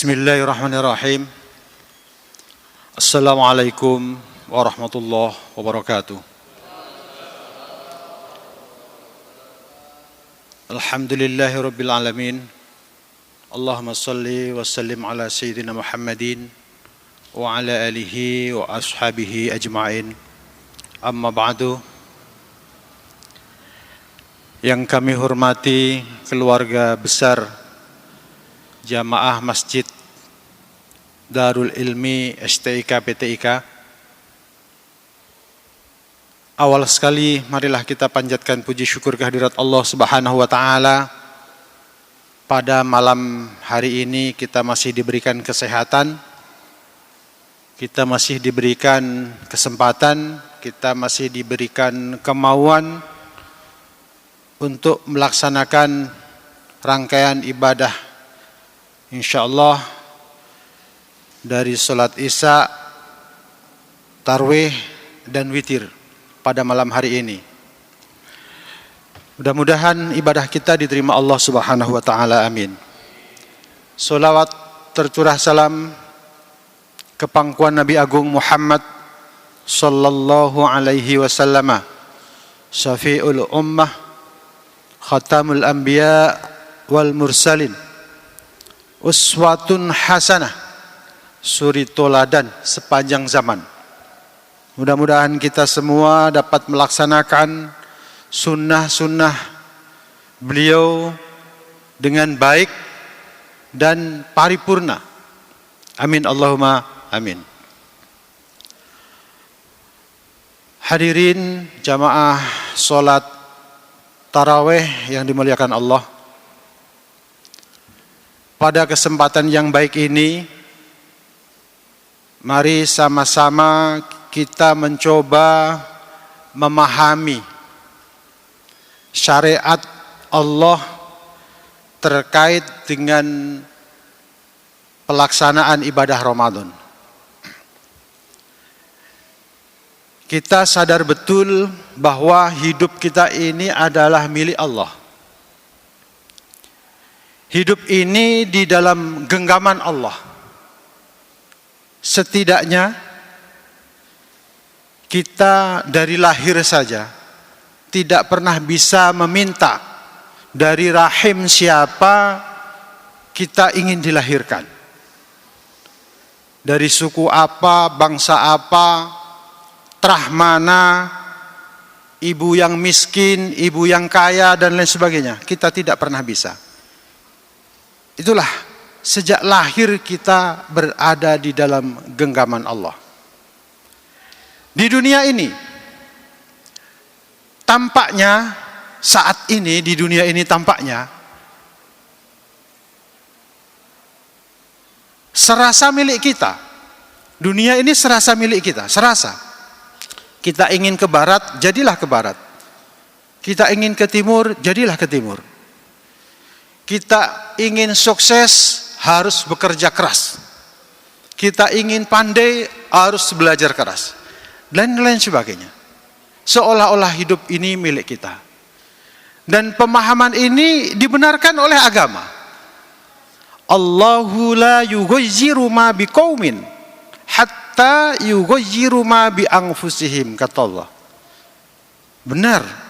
Bismillahirrahmanirrahim. Assalamualaikum warahmatullahi wabarakatuh. Alhamdulillahirabbil alamin. Allahumma shalli wa sallim ala sayyidina Muhammadin wa ala alihi wa ashabihi ajma'in. Amma ba'du. Yang kami hormati keluarga besar Jamaah Masjid Darul Ilmi STIK PTIK. Awal sekali marilah kita panjatkan puji syukur kehadirat Allah Subhanahu wa taala. Pada malam hari ini kita masih diberikan kesehatan, kita masih diberikan kesempatan, kita masih diberikan kemauan untuk melaksanakan rangkaian ibadah insyaallah dari sholat isya, tarwih dan witir pada malam hari ini. Mudah-mudahan ibadah kita diterima Allah Subhanahu wa taala, amin. Sholawat tercurah salam ke pangkuan Nabi Agung Muhammad sallallahu alaihi wasallam, syafi'ul ummah, khatamul anbiya wal mursalin, uswatun hasanah, suri toladan sepanjang zaman. Mudah-mudahan kita semua dapat melaksanakan sunnah-sunnah beliau dengan baik dan paripurna. Amin Allahumma amin. Hadirin jamaah sholat tarawih yang dimuliakan Allah. Pada kesempatan yang baik ini, mari sama-sama kita mencoba memahami syariat Allah terkait dengan pelaksanaan ibadah Ramadan. Kita sadar betul bahwa hidup kita ini adalah milik Allah. Hidup ini di dalam genggaman Allah. Setidaknya kita dari lahir saja tidak pernah bisa meminta dari rahim siapa kita ingin dilahirkan. Dari suku apa, bangsa apa, trah mana, ibu yang miskin, ibu yang kaya dan lain sebagainya. Kita tidak pernah bisa. Itulah sejak lahir kita berada di dalam genggaman Allah. Di dunia ini, tampaknya saat ini di dunia ini tampaknya serasa milik kita. Dunia ini serasa milik kita, serasa. Kita ingin ke barat, jadilah ke barat. Kita ingin ke timur, jadilah ke timur. Kita ingin sukses, harus bekerja keras. Kita ingin pandai, harus belajar keras. Dan lain sebagainya. Seolah-olah hidup ini milik kita. Dan pemahaman ini dibenarkan oleh agama. Allahu la yughayyiru ma biqaumin hatta yughayyiru ma bi anfusihim, kata Allah. Benar.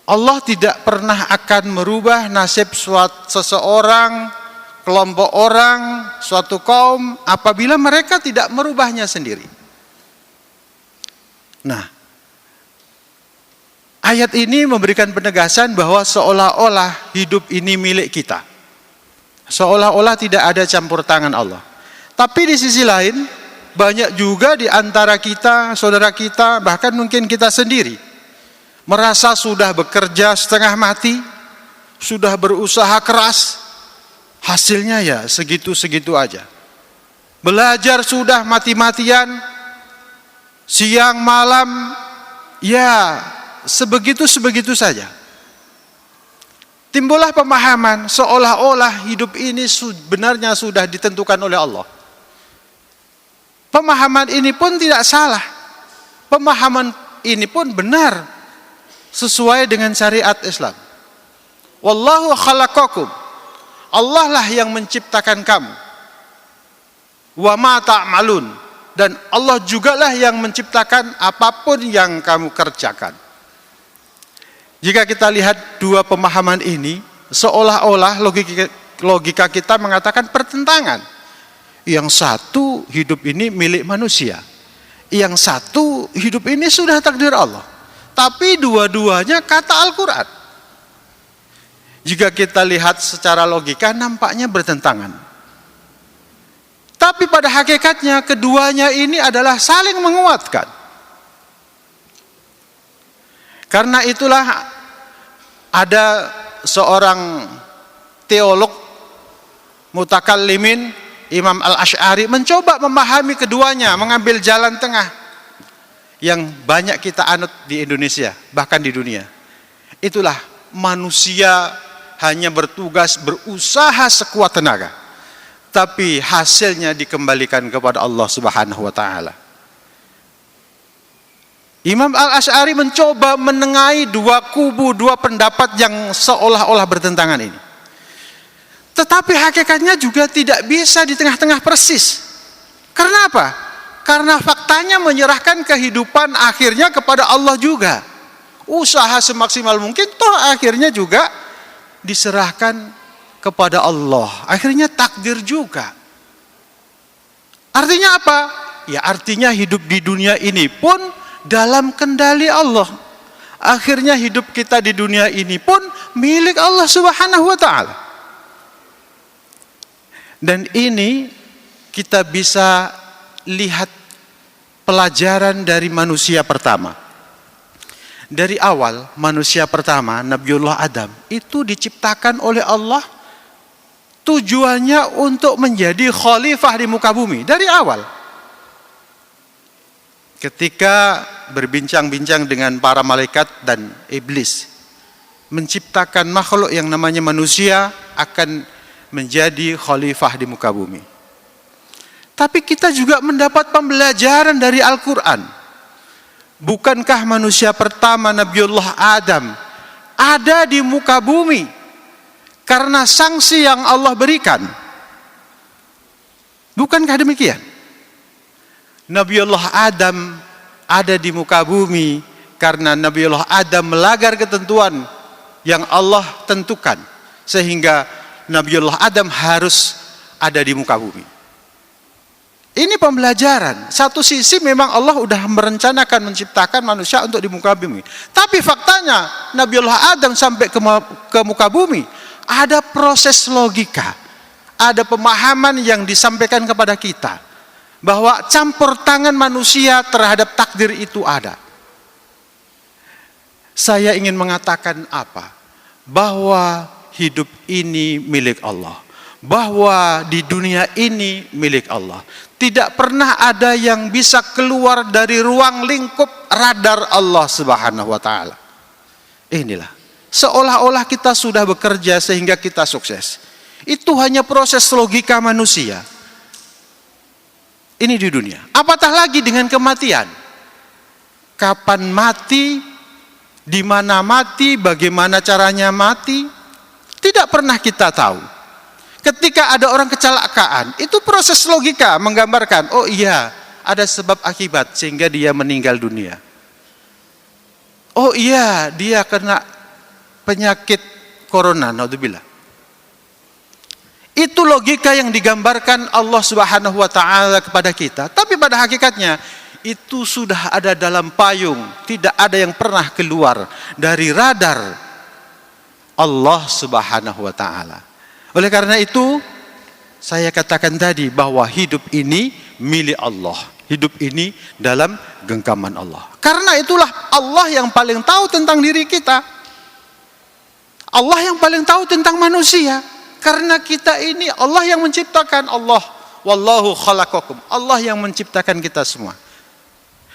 Allah tidak pernah akan merubah nasib seseorang, kelompok orang, suatu kaum apabila mereka tidak merubahnya sendiri. Nah, ayat ini memberikan penegasan bahwa seolah-olah hidup ini milik kita. Seolah-olah tidak ada campur tangan Allah. Tapi di sisi lain, banyak juga di antara kita, saudara kita, bahkan mungkin kita sendiri, merasa sudah bekerja setengah mati, sudah berusaha keras, hasilnya ya segitu-segitu aja. Belajar sudah mati-matian, siang malam, ya sebegitu-sebegitu saja. Timbullah pemahaman seolah-olah hidup ini sebenarnya sudah ditentukan oleh Allah. Pemahaman ini pun tidak salah. Pemahaman ini pun benar, sesuai dengan syariat Islam. Wallahu khalaqakum. Allah lah yang menciptakan kamu. Wa ma ta'malun, dan Allah jugalah yang menciptakan apapun yang kamu kerjakan. Jika kita lihat dua pemahaman ini, seolah-olah logika kita mengatakan pertentangan. Yang satu, hidup ini milik manusia. Yang satu, hidup ini sudah takdir Allah. Tapi dua-duanya kata Al-Quran. Jika kita lihat secara logika, nampaknya bertentangan. Tapi pada hakikatnya keduanya ini adalah saling menguatkan. Karena itulah ada seorang teolog mutakallimin, Imam Al-Asy'ari, mencoba memahami keduanya, mengambil jalan tengah yang banyak kita anut di Indonesia, bahkan di dunia. Itulah, manusia hanya bertugas berusaha sekuat tenaga, tapi hasilnya dikembalikan kepada Allah Subhanahu wa taala. Imam Al-Asy'ari mencoba menengahi dua kubu, dua pendapat yang seolah-olah bertentangan ini. Tetapi hakikatnya juga tidak bisa di tengah-tengah persis. Karena apa? Karena faktanya menyerahkan kehidupan akhirnya kepada Allah juga. Usaha semaksimal mungkin, toh akhirnya juga diserahkan kepada Allah. Akhirnya takdir juga. Artinya apa? Ya artinya hidup di dunia ini pun dalam kendali Allah. Akhirnya hidup kita di dunia ini pun milik Allah Subhanahu wa taala. Dan ini kita bisa lihat pelajaran dari manusia pertama. Dari awal manusia pertama, Nabiullah Adam, itu diciptakan oleh Allah tujuannya untuk menjadi khalifah di muka bumi dari awal. Ketika berbincang-bincang dengan para malaikat dan iblis, menciptakan makhluk yang namanya manusia akan menjadi khalifah di muka bumi. Tapi kita juga mendapat pembelajaran dari Al-Quran. Bukankah manusia pertama Nabiullah Adam ada di muka bumi karena sanksi yang Allah berikan? Bukankah demikian? Nabiullah Adam ada di muka bumi karena Nabiullah Adam melanggar ketentuan yang Allah tentukan, sehingga Nabiullah Adam harus ada di muka bumi. Ini pembelajaran. Satu sisi memang Allah sudah merencanakan menciptakan manusia untuk di muka bumi. Tapi faktanya Nabiullah Adam sampai ke muka bumi, ada proses logika, ada pemahaman yang disampaikan kepada kita bahwa campur tangan manusia terhadap takdir itu ada. Saya ingin mengatakan apa? Bahwa hidup ini milik Allah. Bahwa di dunia ini milik Allah. Tidak pernah ada yang bisa keluar dari ruang lingkup radar Allah Subhanahu wa taala. Inilah, seolah-olah kita sudah bekerja sehingga kita sukses. Itu hanya proses logika manusia. Ini di dunia. Apatah lagi dengan kematian? Kapan mati? Di mana mati? Bagaimana caranya mati? Tidak pernah kita tahu. Ketika ada orang kecelakaan, itu proses logika menggambarkan, oh iya, ada sebab akibat sehingga dia meninggal dunia. Oh iya, dia kena penyakit corona, naudzubillah. Itu logika yang digambarkan Allah Subhanahu wa taala kepada kita. Tapi pada hakikatnya itu sudah ada dalam payung, tidak ada yang pernah keluar dari radar Allah Subhanahu wa taala. Oleh karena itu saya katakan tadi bahwa hidup ini milik Allah. Hidup ini dalam genggaman Allah. Karena itulah Allah yang paling tahu tentang diri kita. Allah yang paling tahu tentang manusia. Karena kita ini Allah yang menciptakan. Allah, wallahu khalaqakum. Allah yang menciptakan kita semua.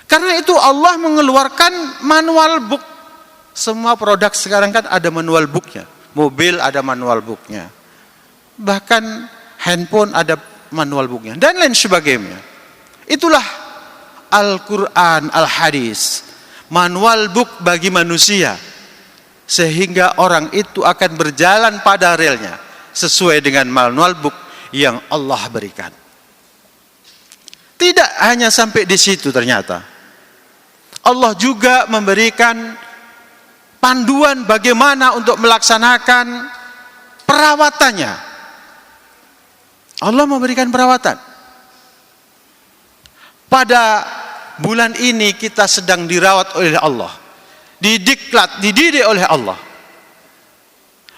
Karena itu Allah mengeluarkan manual book. Semua produk sekarang kan ada manual booknya. Mobil ada manual booknya. Bahkan handphone ada manual booknya. Dan lain sebagainya. Itulah Al-Quran, Al-Hadis. Manual book bagi manusia. Sehingga orang itu akan berjalan pada relnya. sesuai dengan manual book yang Allah berikan. Tidak hanya sampai di situ, ternyata Allah juga memberikan panduan bagaimana untuk melaksanakan perawatannya. Allah memberikan perawatan. Pada bulan ini kita sedang dirawat oleh Allah, dididik oleh Allah.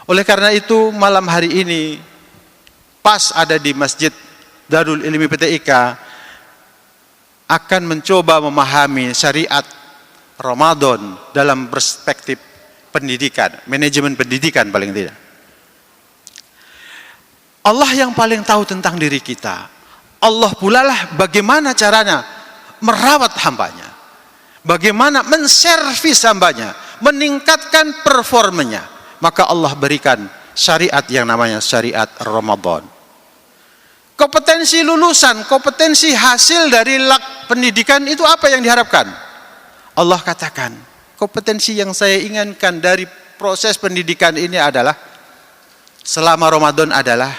Oleh karena itu malam hari ini pas ada di Masjid Darul Ilmi PTIK akan mencoba memahami syariat Ramadan dalam perspektif pendidikan, manajemen pendidikan paling tidak. Allah yang paling tahu tentang diri kita. Allah pula lah bagaimana caranya merawat hambanya, bagaimana menservis hambanya, meningkatkan performanya. Maka Allah berikan syariat yang namanya syariat Ramadan. Kompetensi lulusan, kompetensi hasil dari pendidikan itu apa yang diharapkan? Allah katakan, kompetensi yang saya inginkan dari proses pendidikan ini adalah selama Ramadan adalah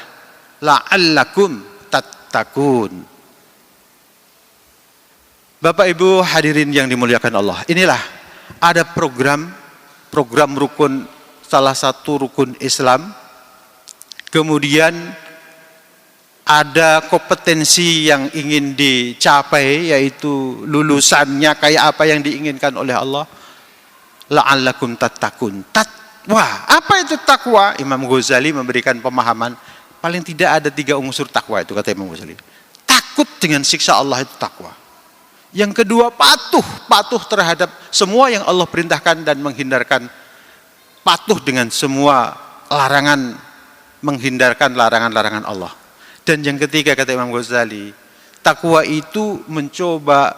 la'allakum tattaqun. Bapak Ibu hadirin yang dimuliakan Allah, inilah ada program rukun, salah satu rukun Islam. Kemudian ada kompetensi yang ingin dicapai, yaitu lulusannya kayak apa yang diinginkan oleh Allah. La'allakum tattaqun. Takwa. Apa itu takwa? Imam Ghazali memberikan pemahaman, paling tidak ada 3 unsur takwa itu, kata Imam Ghazali. Takut dengan siksa Allah itu takwa. Yang kedua, patuh terhadap semua yang Allah perintahkan dan menghindarkan, patuh dengan semua larangan, menghindarkan larangan-larangan Allah. Dan yang ketiga, kata Imam Ghazali, takwa itu mencoba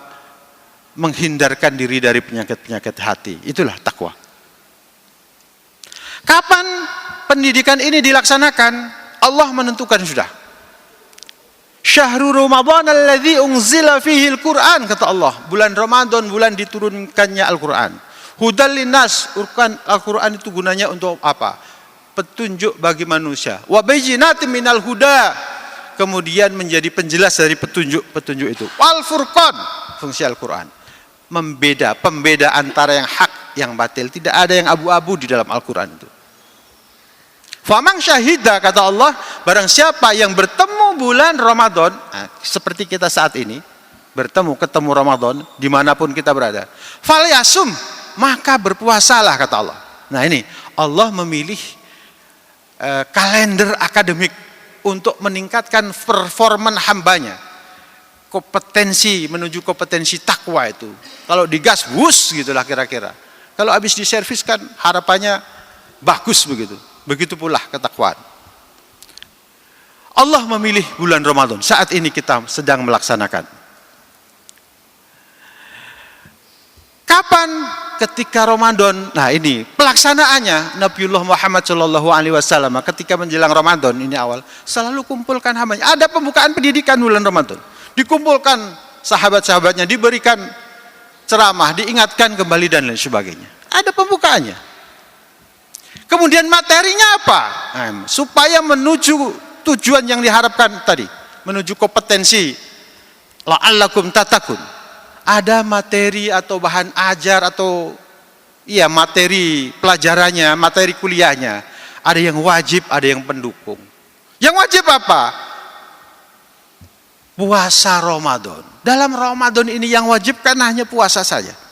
menghindarkan diri dari penyakit-penyakit hati. Itulah takwa. Kapan pendidikan ini dilaksanakan? Allah menentukan sudah. Syahrul Ramadan alladzi unzila fihi al-Qur'an, kata Allah. Bulan Ramadan, bulan diturunkannya Al-Qur'an. Hudal linnas, Al-Qur'an itu gunanya untuk apa? Petunjuk bagi manusia. Wa bayyinatin minal huda, kemudian menjadi penjelas dari petunjuk itu. Wal furqan, fungsi Al-Qur'an. Pembeda antara yang hak, yang batil. Tidak ada yang abu-abu di dalam Al-Qur'an itu. Famang syahida, kata Allah, barang siapa yang bertemu bulan Ramadan, seperti kita saat ini, ketemu Ramadan, dimanapun kita berada. Falyasum, maka berpuasalah, kata Allah. Nah ini, Allah memilih kalender akademik untuk meningkatkan performan hambanya. Kompetensi, menuju kompetensi takwa itu. Kalau digas, wus gitulah kira-kira. Kalau habis diservis kan harapannya bagus begitu. Begitu pula ketakwaan. Allah memilih bulan Ramadan. Saat ini kita sedang melaksanakan. Kapan? Ketika Ramadan. Nah ini pelaksanaannya, Nabiullah Muhammad SAW ketika menjelang Ramadan ini awal selalu kumpulkan hambanya. Ada pembukaan pendidikan bulan Ramadan. Dikumpulkan sahabat-sahabatnya, diberikan ceramah, diingatkan kembali dan lain sebagainya. Ada pembukaannya. Kemudian materinya apa? Supaya menuju tujuan yang diharapkan tadi, menuju kompetensi la'allakum tattaqun. Ada materi atau bahan ajar atau materi pelajarannya, materi kuliahnya. Ada yang wajib, ada yang pendukung. Yang wajib apa? Puasa Ramadan. Dalam Ramadan ini yang wajib kan hanya puasa saja.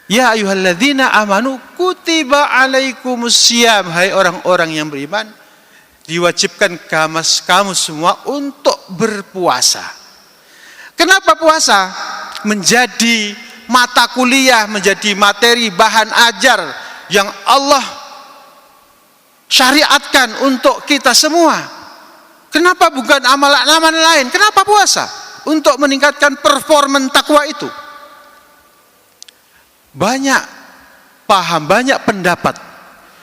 Ya ayyuhalladzina amanu kutiba alaikumusiyam, hai orang-orang yang beriman, diwajibkan kamu semua untuk berpuasa. Kenapa puasa? Menjadi mata kuliah, menjadi materi bahan ajar yang Allah syariatkan untuk kita semua. Kenapa bukan amalan-amalan lain? Kenapa puasa? Untuk meningkatkan performa takwa itu. Banyak paham, banyak pendapat,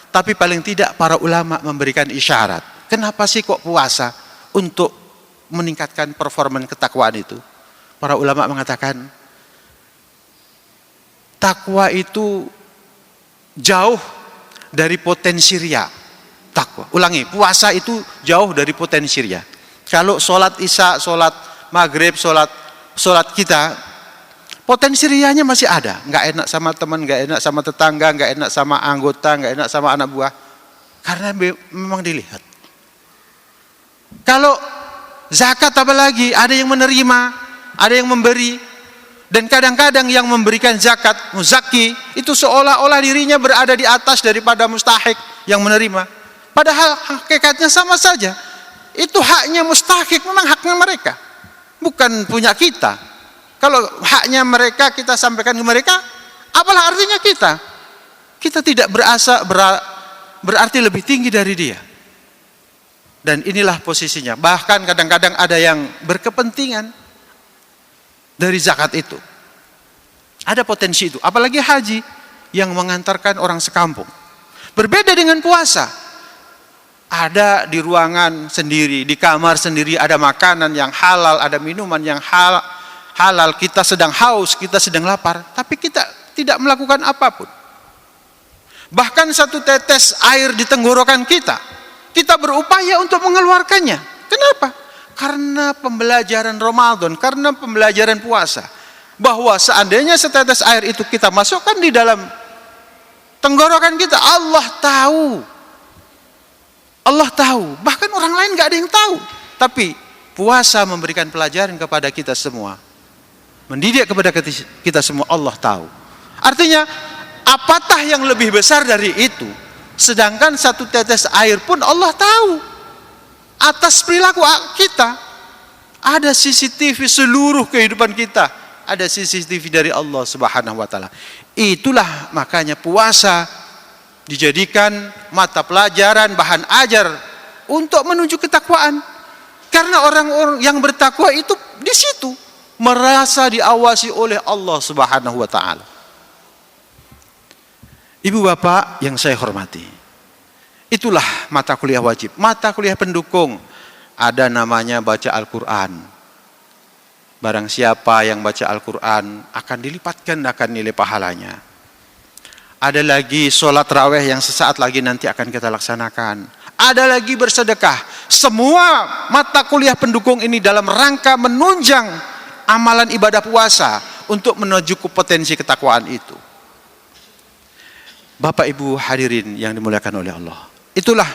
tapi paling tidak para ulama memberikan isyarat. Kenapa sih kok puasa? Untuk meningkatkan performa ketakwaan itu. Para ulama mengatakan takwa itu jauh dari potensi riya. takwa. Ulangi, puasa itu jauh dari potensi riya. Kalau sholat isya, sholat maghrib, sholat kita, potensi riyanya masih ada. Nggak enak sama teman, nggak enak sama tetangga, nggak enak sama anggota, nggak enak sama anak buah. Karena memang dilihat. Kalau zakat apalagi, ada yang menerima, ada yang memberi. Dan kadang-kadang yang memberikan zakat, muzaki, itu seolah-olah dirinya berada di atas daripada mustahik yang menerima. Padahal hakikatnya sama saja. Itu haknya mustahik, memang haknya mereka. Bukan punya kita. Kalau haknya mereka kita sampaikan ke mereka, apalah artinya kita? Kita tidak berarti lebih tinggi dari dia. Dan inilah posisinya. Bahkan kadang-kadang ada yang berkepentingan dari zakat itu. Ada potensi itu. Apalagi haji yang mengantarkan orang sekampung. Berbeda dengan puasa. Ada di ruangan sendiri, di kamar sendiri, ada makanan yang halal, ada minuman yang halal. Kita sedang haus, kita sedang lapar. Tapi kita tidak melakukan apapun. Bahkan satu tetes air di tenggorokan kita berupaya untuk mengeluarkannya. Kenapa? Karena pembelajaran Ramadan, karena pembelajaran puasa. Bahwa seandainya setetes air itu kita masukkan di dalam tenggorokan kita, Allah tahu. Allah tahu. Bahkan orang lain gak ada yang tahu. Tapi puasa memberikan pelajaran kepada kita semua. Mendidik kepada kita semua, Allah tahu. Artinya, apatah yang lebih besar dari itu? Sedangkan satu tetes air pun Allah tahu. Atas perilaku kita ada CCTV seluruh kehidupan kita, ada CCTV dari Allah Subhanahu wa taala. Itulah makanya puasa dijadikan mata pelajaran, bahan ajar untuk menuju ketakwaan. Karena orang-orang yang bertakwa itu di situ merasa diawasi oleh Allah Subhanahu wa taala. Ibu bapak yang saya hormati, itulah mata kuliah wajib. Mata kuliah pendukung ada namanya baca Al-Quran. Barang siapa yang baca Al-Quran akan dilipatkan akan nilai pahalanya. Ada lagi sholat raweh yang sesaat lagi nanti akan kita laksanakan. Ada lagi bersedekah. Semua mata kuliah pendukung ini dalam rangka menunjang amalan ibadah puasa untuk menuju ke potensi ketakwaan itu. Bapak Ibu hadirin yang dimuliakan oleh Allah, itulah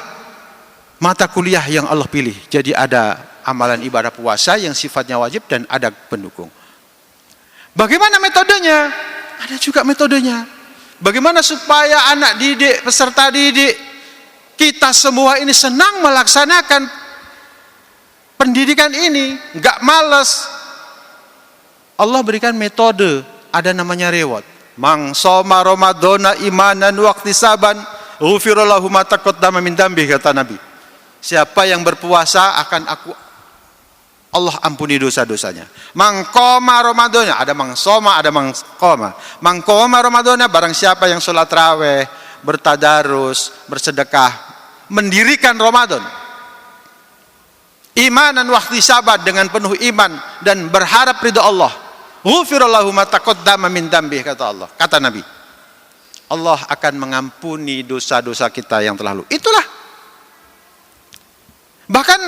mata kuliah yang Allah pilih. Jadi ada amalan ibadah puasa yang sifatnya wajib dan ada pendukung. Bagaimana metodenya? Ada juga metodenya. Bagaimana supaya anak didik, peserta didik, kita semua ini senang melaksanakan pendidikan ini, nggak malas. Allah berikan metode, ada namanya reward. Man shoma Ramadhana imanan wa ihtisaban ghufira lahu ma taqaddama min dzambi, kata Nabi. Siapa yang berpuasa akan Allah ampuni dosa-dosanya. Man qoma Ramadhana, ada man shoma, ada man qoma. Man qoma Ramadhana, barang siapa yang sholat raweh, bertadarus, bersedekah, mendirikan Ramadan. Imanan wa ihtisaban, dengan penuh iman dan berharap ridha Allah. Ghufirallahu ma taqaddama min dzambi, kata Allah, kata Nabi. Allah akan mengampuni dosa-dosa kita yang telah lalu. Itulah. Bahkan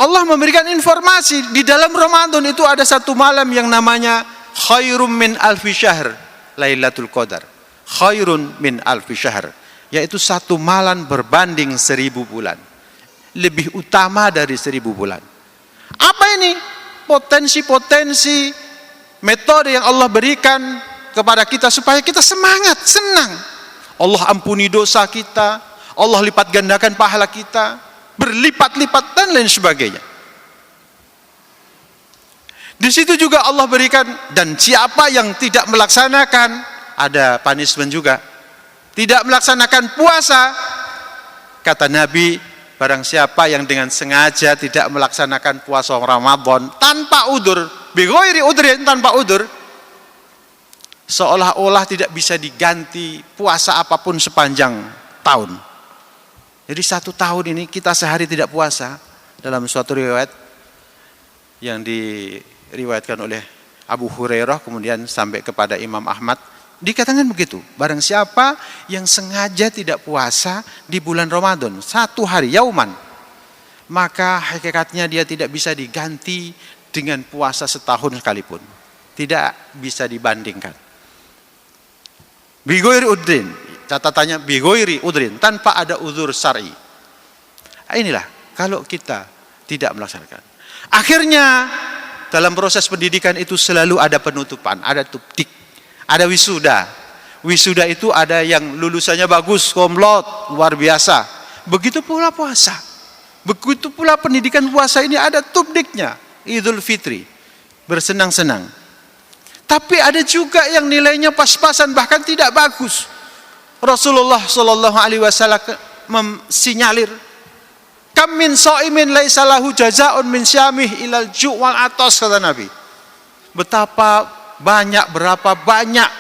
Allah memberikan informasi di dalam Ramadan itu ada satu malam yang namanya khairum min alfi syahr, Lailatul Qadar. Khairun min alfi syahr, yaitu satu malam berbanding 1000 bulan. Lebih utama dari 1000 bulan. Apa ini? Potensi-potensi metode yang Allah berikan kepada kita supaya kita semangat, senang. Allah ampuni dosa kita, Allah lipat gandakan pahala kita, berlipat-lipat dan lain sebagainya. Di situ juga Allah berikan, dan siapa yang tidak melaksanakan, ada punishment juga. Tidak melaksanakan puasa, kata Nabi, barang siapa yang dengan sengaja tidak melaksanakan puasa Ramadan tanpa udur, bighairi udrin, tanpa udur, seolah-olah tidak bisa diganti puasa apapun sepanjang tahun. Jadi 1 tahun ini kita sehari tidak puasa, dalam suatu riwayat yang diriwayatkan oleh Abu Hurairah kemudian sampai kepada Imam Ahmad, Dikatakan begitu, barang siapa yang sengaja tidak puasa di bulan Ramadan 1 hari yauman, maka hakikatnya dia tidak bisa diganti dengan puasa setahun sekalipun. Tidak bisa dibandingkan. Bigoiri udrin, catatannya bigoiri udrin, tanpa ada uzur syar'i. Inilah kalau kita tidak melaksanakan. Akhirnya dalam proses pendidikan itu selalu ada penutupan, ada tupdik. Ada wisuda. Wisuda itu ada yang lulusannya bagus, komplot, luar biasa. Begitu pula puasa. Begitu pula pendidikan puasa ini ada tupdiknya. Idul Fitri. Bersenang-senang. Tapi ada juga yang nilainya pas-pasan, bahkan tidak bagus. Rasulullah SAW mensinyalir, kam min sha'imin laisa lahu jazaa'un min syamih ilal ju' wal atas, kata Nabi. Berapa banyak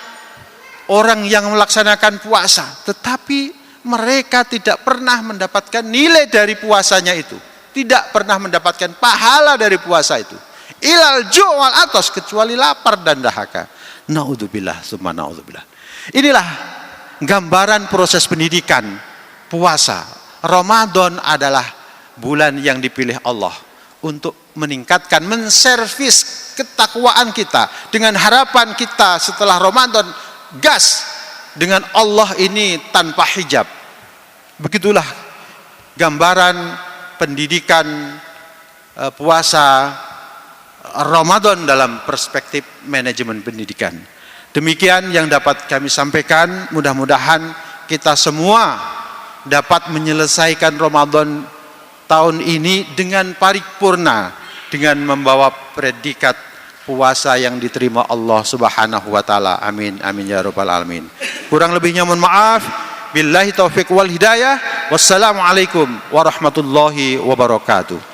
orang yang melaksanakan puasa, tetapi mereka tidak pernah mendapatkan nilai dari puasanya itu, tidak pernah mendapatkan pahala dari puasa itu. Ilal ju' wal atas, kecuali lapar dan dahaga. Naudzubillah, summa naudzubillah. Inilah gambaran proses pendidikan puasa. Ramadan adalah bulan yang dipilih Allah untuk meningkatkan, menservis ketakwaan kita, dengan harapan kita setelah Ramadan gas dengan Allah ini tanpa hijab. Begitulah gambaran pendidikan puasa Ramadan dalam perspektif manajemen pendidikan. Demikian yang dapat kami sampaikan. Mudah-mudahan kita semua dapat menyelesaikan Ramadan tahun ini dengan paripurna, dengan membawa predikat puasa yang diterima Allah Subhanahu wa taala. Amin amin ya rabbal alamin. Kurang lebihnya mohon maaf. Billahi taufik wal hidayah. Wassalamualaikum warahmatullahi wabarakatuh.